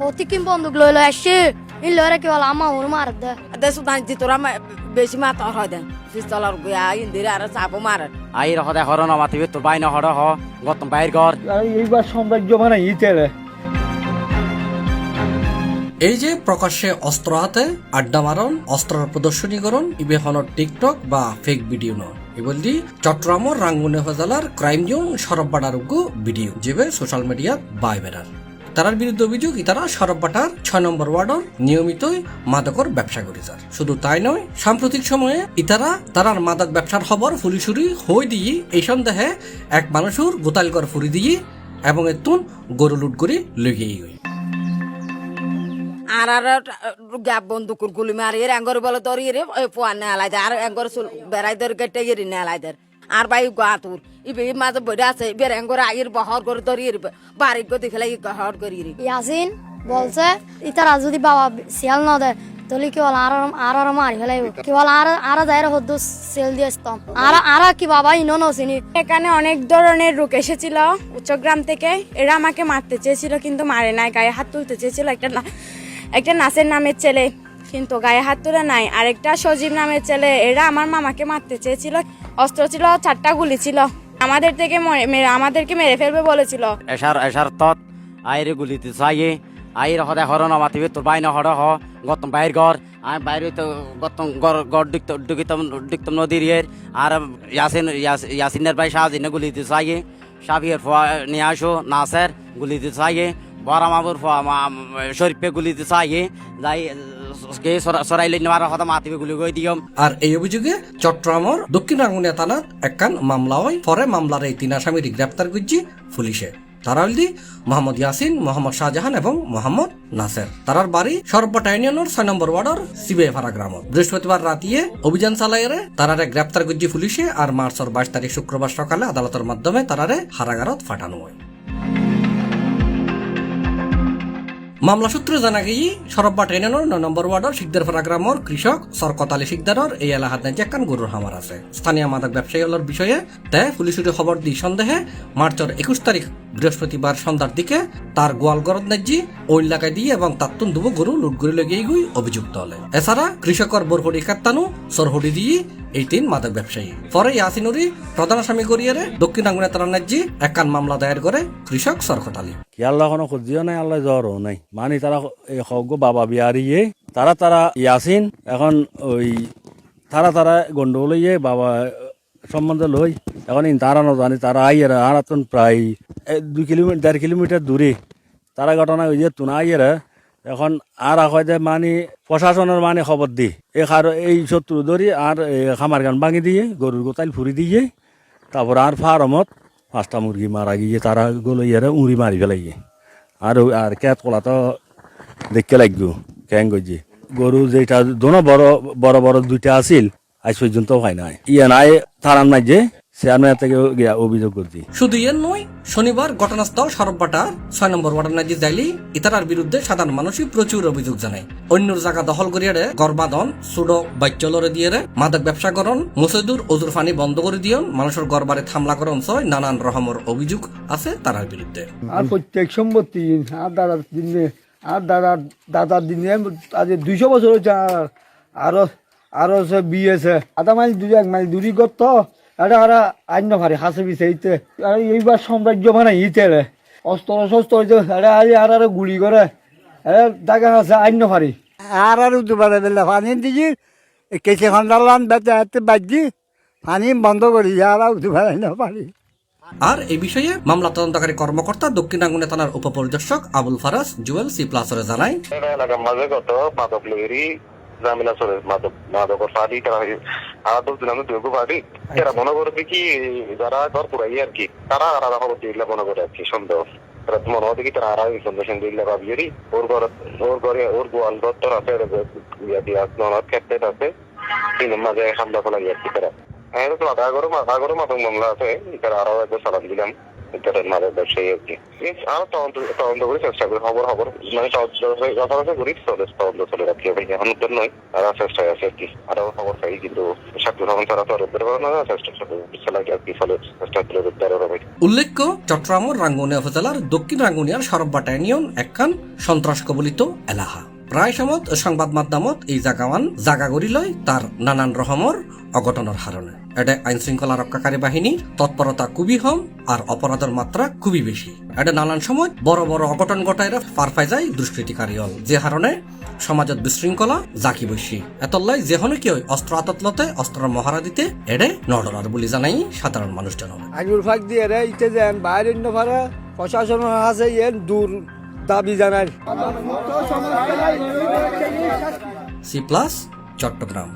অতিকিম বন্দুক লইলো আসছে এই লড়ে কি বলে আমা ওর মার দে দেশু দাঁড়ি তোরা বেশি মাথা হয় দেন পিস্তলার গুয়া ইন্দিরা আর চাপো মারেন আই রহদে হরন মাতিবে তোর বাইন হর হ গতম বাইর ঘর এইবার সাম্রাজ্য বানাই ইতেলে এই যে প্রকাশ্যে অস্ত্র হাতে আড্ডা মারণ অস্ত্রের প্রদর্শনী করণ ইবে হল টিকটক বা ফেক ভিডিও নয় এবলি চট্টগ্রামের রাঙ্গুনে উপজেলার ক্রাইম জোন সরববাটারুগ্য ভিডিও যেবে সোশ্যাল মিডিয়াত বাই বেড়ার তারার বিরুদ্ধে অভিযোগ ইতারা সরববাটার 6 নম্বর ওয়ার্ডর নিয়মিতই মাদকর ব্যবসা করিতার শুধু তাই নয় সাম্প্রতিক সময়ে ইতারা তারার মাদক ব্যবসার খবর ফুলিশুরি হই দিয়ে এই সন্দেহে এক মানুষের গোতালকর ফুরি দিয়ে এবং এতুন গরু লুট করে লইগেই গই আর গ্যাপ বন্দুকুর গুলি মারি এঙ্গর বলে তোর ইরে পোয়া নেলাই আর এঙ্গর চুল বেড়াই ধর গেটে ইরি নেলাই দের আর বাই গাতুর ইবে মাঝে বইরে আছে বের এঙ্গর আইর বহর করে তোর ইরি বাড়ি গো দেখলে হর করে ইরি ইয়াসিন বলছে ইতারা যদি বাবা সিয়াল না দেয় তাহলে কি বলে আর মারি ফেলাইব কি বলে আর যাইরা হদ্দু সেল দিয়ে আসতাম আর কি বাবা ইনো নসিনি এখানে অনেক ধরনের লোক এসেছিল উচ্চগ্রাম থেকে এরা আমাকে মারতে চেয়েছিল কিন্তু মারে নাই গায়ে হাত তুলতে চেয়েছিল একটা নাসের নামের ছেলে কিন্তু গায়ে হাত তুলে নাই আরেকটা সজীব নামের ছেলে এরা আমার মামাকে মারতে চেয়েছিল অস্ত্র ছিল 4টা গুলি ছিল আমাদেরকে মেরে ফেলবে বলেছিল এসার তত আইরে গুলিতে চাইয়ে আই রহদে হরন মাতিবে তোর বাইন হর হ গতম বাইর ঘর আমি বাইরে তো গতম গড় ডিকতম নদীর ইয়ের আর ইয়াসিনের ভাই শাহজিনে গুলিতে চাইয়ে সাবিয়ের ফোয়া নিয়ে আসো নাসের গুলিতে চাইয়ে বড় মামুর শরীফে গুলিতে চাইয়ে যাই সরাইলে নেওয়ার হতা মাতিবে গুলি গই দিয়ম আর এই অভিযোগে চট্টগ্রামের দক্ষিণ রাঙ্গুনিয়া থানাত একখান মামলা হয় পরে মামলার এই 3 আসামির গ্রেপ্তার করছে পুলিশে তারা হল মোহাম্মদ ইয়াসিন মোহাম্মদ শাহজাহান এবং মোহাম্মদ নাসের তারার বাড়ি সরববাটা ইউনিয়নের 6 নম্বর ওয়ার্ডর সিবেফারা গ্রামত বৃহস্পতিবার রাতিয়ে অভিযান চালাইরে তারারে গ্রেপ্তার করছে পুলিশে আর মার্চের 22 তারিখ শুক্রবার সকালে আদালতের মাধ্যমে তারারে হারাগারত পাঠানো হয় মামলা সূত্রে জানা গিয়ে সরববাটা ইউনিয়নের 9 নম্বর ওয়ার্ডর শিকদারপাড়া গ্রামের কৃষক শরকত আলী শিকদারের এই এলাকাত একখান গরুর হামার আছে স্থানীয় মাদক ব্যবসায়ীর বিষয়ে তে পুলিশের খবর দিয়ে সন্দেহে মার্চের 21 তারিখ বৃহস্পতিবার সন্ধ্যার দিকে তার গোয়ালগরদ নাজি ওই এলাকায় দিয়ে এবং তাত্তুন দুবো গরু লুট করে লেগেই গুই অভিযুক্ত হলে এছাড়া কৃষকর বরহড়ি কাত্তানু সরহড়ি দিয়ে এই 3 মাদক ব্যবসায়ী পরে ইয়াসিনুরি প্রধান আসামি করিয়ে দক্ষিণ আঙ্গুনিয়া থানার নাজি একখান মামলা দায়ের করে কৃষক শরকত আলী কি আল্লাহ কোনো খুঁজিও নাই আল্লাহ জ্বরও নাই মানে তারা হগ বাবা বিয়ারিয়ে তারা ইয়াসিন এখন ওই তারা গন্ডগোল ইয়ে বাবা সম্বন্ধ লই এখন তারা না জানি তারা আইয়েরা আনাতন প্রায় 1.5 কিলোমিটার দূরে তারা ঘটনা ওই যে তুনা আইয়েরা এখন আর হয় যে মানে প্রশাসনের মানে খবর দি এই শত্রু ধরি আর খামার গান ভাঙি দিয়ে গরুর গোতাইল ফুরি দিয়ে তারপর আর ফার্মত 5টা মুরগি মারা গিয়ে তারা গলো ইয়েরা উড়ি মারি ফেলাই আর ক্যাত কলা তো দেখতে লাগবো ক্যাং গজি গরু যেটা দোনো বড় বড় 2টা আছিল আজ পর্যন্ত হয় নাই নাই থানার নাই যে চেয়ারম্যান থেকে অভিযোগ করছি শুধু ইয়ে নয় শনিবার ঘটনাস্থল সরববাটা 6 নম্বর ওয়ার্ডের নাজি জাইলি ইতারার বিরুদ্ধে সাধারণ মানুষই প্রচুর অভিযোগ জানায় অন্যর জায়গা দখল করিয়ে গর্বাদন সুডো বাচ্চলরে দিয়ে মাদক ব্যবসা করণ মুসেদুর ওজুর ফানি বন্ধ করে দিয়ন মানুষের গড়বারে থামলা করণ ছয় নানান রকমের অভিযোগ আছে তারার বিরুদ্ধে আর প্রত্যেক সম্পত্তি আর দাদার দিনে আজ 200 বছর হচ্ছে আরো সে বিয়েছে আধা মাইল 1 মাইল দূরি করত এটা আইন ভারি হাসে বিষাইতে এইবার সাম্রাজ্য বানাই ইতেলে অস্ত্র আর গুলি করে দেখা আছে আইন ভারি আর দুবারে দিলে পানি দিছি কেঁচে খন্ডালাম বেতে বাজি পানি বন্ধ করি আর দুবারে না পারি আর এই বিষয়ে মামলা তদন্তকারী কর্মকর্তা দক্ষিণ আঙ্গুনিয়া থানার উপপরিদর্শক আবুল ফারাজ জুয়েল সি প্লাসরে জানায় এলাকার মাঝে কত মাদক লেগেরই জামিলা চলে মাদকর পার্টি তারা আর 10 দিন দুর্গ পার্টি এরা মনে করবে কি যারা ঘর পুরাই আর কি তারা আলাদা খবর দিলে মনে করে আর কি সন্দেহ তারা মনে হতে কি তারা আর ইনফরমেশন দিলে ভাবিয়েরি ওর গোয়াল দত্তর আছে ক্ষেত্রে আছে 3 মাঝে হামলা করা আর কি তারা তো আগরও মাদক মামলা আছে তারা আরো একবার চালান দিলাম তারা মাদক ব্যবসায়ী আর কি আরো তদন্ত করে চেষ্টা করি খবর মানে যথাযথ করি তদন্ত চলে রাখি এখন উত্তর নয় তারা চেষ্টায় আছে আর কি আরো খবর পাই কিন্তু সাক্ষী ভবন তারা তো আর উদ্ধার করে না চেষ্টা চালাকি আর কি ফলে চেষ্টা করে উদ্ধার হবে। উল্লেখ্য চট্টগ্রামের রাঙ্গুনিয়া উপজেলার দক্ষিণ রাঙ্গুনিয়ার সরববাটা ইউনিয়ন একখান সন্ত্রাস কবলিত এলাকা। প্রায় সময় সংবাদ মাধ্যমত এই জাগা গড়ি লয় তার নানান রকমের অঘটনের কারণে। এটা আইন শৃঙ্খলা রক্ষাকারী বাহিনীর তৎপরতা খুবই কম আর অপরাধের মাত্রা খুবই বেশি। এটা নানান সময় বড় বড় অঘটন ঘটাইরা পার পাই যায় দুষ্কৃতিকারী হল, যে কারণে সমাজত বিশৃঙ্খলা জাকি বসি এতলাই যেখানে কি হয় অস্ত্র আততলতে অস্ত্রের মহারা দিতে এডে নডরার বলে জানাই সাধারণ মানুষজন। আঙুর ফাঁক দিয়ে রে ইতে যান বাইরে পারে প্রশাসনের আছে এর দূর দাবি জানাই। C+ চট্টগ্রাম।